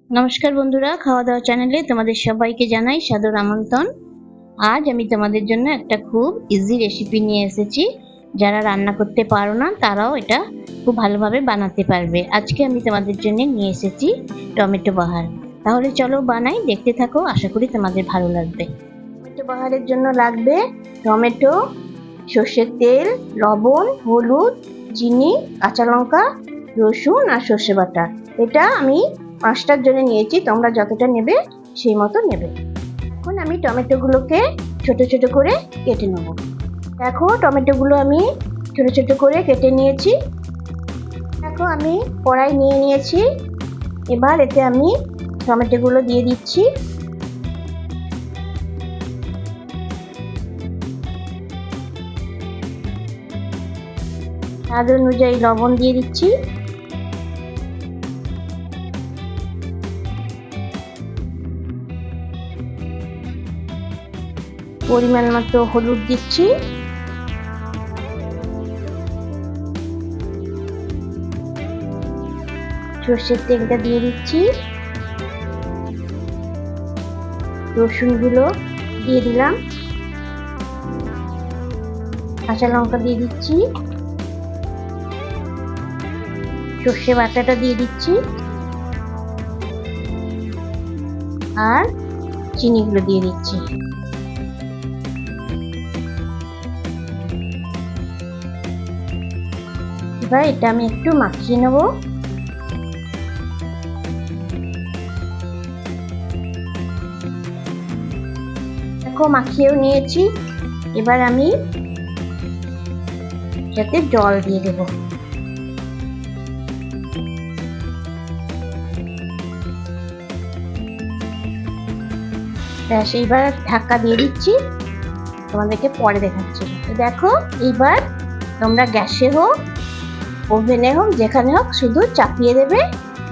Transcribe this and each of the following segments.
নমস্কার বন্ধুরা, খাওয়া দাওয়া চ্যানেলে তোমাদের সবাইকে জানাই সাদর আমন্ত্রণ। আজ আমি তোমাদের জন্য একটা খুব ইজি রেসিপি নিয়ে এসেছি। যারা রান্না করতে পারো না তারাও এটা খুব ভালোভাবে বানাতে পারবে। আজকে আমি তোমাদের জন্য নিয়ে এসেছি টমেটো বাহার। তাহলে চলো বানাই, দেখতে থাকো, আশা করি তোমাদের ভালো লাগবে। টমেটো বাহারের জন্য লাগবে টমেটো, সর্ষের তেল, লবণ, হলুদ, চিনি, কাঁচা লঙ্কা, রসুন আর সর্ষে বাটা। এটা আমি 5টার জন্য নিয়েছি, তোমরা যতটা নেবে সেই মতো নেবে। এখন আমি টমেটোগুলোকে ছোট ছোট করে কেটে নেব। দেখো টমেটোগুলো আমি ছোট ছোট করে কেটে নিয়েছি। দেখো আমি কড়াই নিয়ে নিয়েছি। এবার এতে আমি টমেটোগুলো দিয়ে দিচ্ছি। স্বাদ অনুযায়ী লবণ দিয়ে দিচ্ছি। পরিমাণ মতো হলুদ দিচ্ছি। সর্ষের তেলটা দিয়ে দিচ্ছি। রসুনগুলো দিয়ে দিলাম। কাঁচা লঙ্কা দিয়ে দিচ্ছি। সর্ষে বাটাটা দিয়ে দিচ্ছি আর চিনিগুলো দিয়ে দিচ্ছি। এবার এটা আমি একটু মাখিয়ে নেব। দেখো মাখিয়েও নিয়েছি। এবার আমি যাতে জল দিয়ে দেব। ব্যাস, এইবার ঢাকা দিয়ে দিচ্ছি। তোমাদেরকে পরে দেখাচ্ছি। দেখো এইবার তোমরা গ্যাসে হোক, ওভেনে হোক, যেখানে হোক শুধু চাপিয়ে দেবে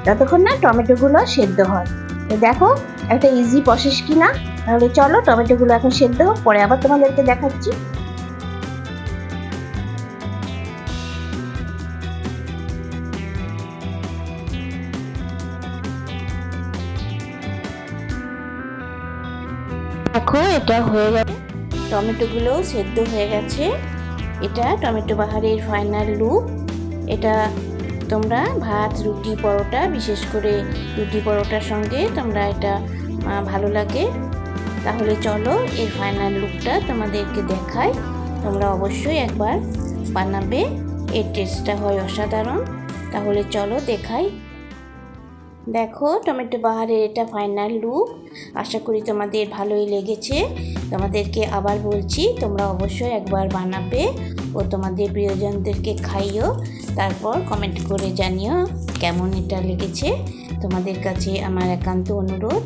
যতক্ষণ না টমেটোগুলো সেদ্ধ হয়। তো দেখো একটা ইজি প্রসেস কিনা। তাহলে চলো টমেটোগুলো এখন সেদ্ধ হোক, পরে আবার তোমাদেরকে দেখাচ্ছি। দেখো এটা হয়ে গেছে, টমেটোগুলো সেদ্ধ হয়ে গেছে। এটা টমেটো বাহারের ফাইনাল লুক। এটা তোমরা ভাত, রুটি, পরোটা, বিশেষ করে রুটি পরোটার সঙ্গে তোমরা এটা ভালো লাগে। তাহলে চলো এর ফাইনাল লুকটা তোমাদেরকে দেখাই। তোমরা অবশ্যই একবার বানাবে, এর টেস্টটা হয় অসাধারণ। তাহলে চলো দেখাই। দেখো টমেটো বাহারের এটা ফাইনাল লুক। আশা করি তোমাদের ভালোই লেগেছে। তোমাদেরকে আবার বলছি, তোমরা অবশ্যই একবার বানাবে ও তোমাদের প্রিয়জনদেরকে খাইও। তারপর কমেন্ট করে জানিও কেমন এটা লেগেছে। তোমাদের কাছে আমার একান্ত অনুরোধ,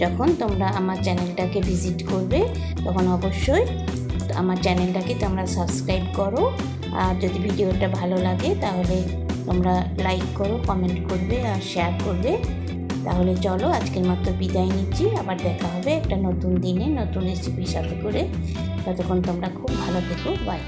যখন তোমরা আমার চ্যানেলটাকে ভিজিট করবে তখন অবশ্যই আমার চ্যানেলটাকে তোমরা সাবস্ক্রাইব করো। আর যদি ভিডিওটা ভালো লাগে তাহলে তোমরা লাইক করো, কমেন্ট করবে আর শেয়ার করবে। তাহলে চলো আজকের মতো বিদায় নিচ্ছি। আবার দেখা হবে একটা নতুন দিনে নতুন রেসিপির সাথে করে। ততক্ষণ তোমরা খুব ভালো থেকো। বাই।